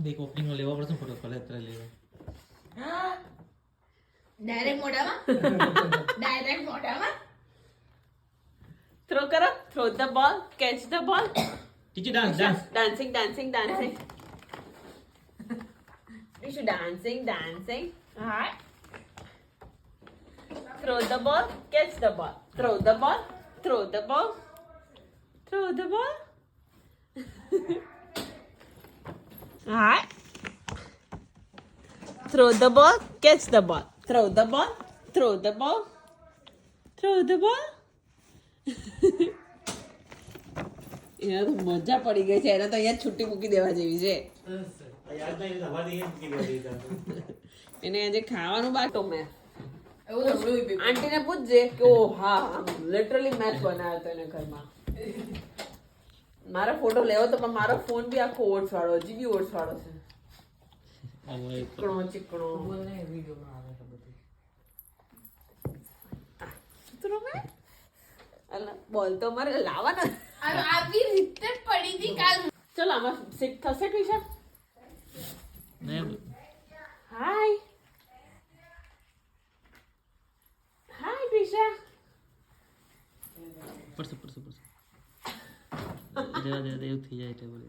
દેખ ઓપનિંગ માં લેવા પડશે ફોટો ભલે અત્યારે લેવા ડાયરેક્ટ મોઢામાં ડાયરેક્ટ મોઢામાં થ્રો કરો throw the ball catch the ball teacher dance dancing you should dancing hi throw the ball catch the ball throw the ball hi throw the ball catch the ball throw the ball એને તો મજા પડી ગઈ છે એને તો અહીંયા છૂટી મૂકી દેવા જેવી છે યાદ નહીં હવાથી એ મૂકી દે એને આજે ખાવાનું બાટો મેં એવું થયું બી આંટીને પૂછજે કે ઓ હા લિટરલી મેચ બનાવ્યો તો એને ઘરમાં મારો ફોટો લેવો તો પણ મારો ફોન બી આખો ઓટ્સ વાળો હજી બી ઓટ્સ વાળો છે ચીકણો બોલ તો મારે લાવવાનો આવી રીતે પડી હતી કાલ ચલો આમાં સીટ થશે ટ્યુશન ને હાય ટ્યુશન પડશે દેવા એવું થઈ જાય ટેબલ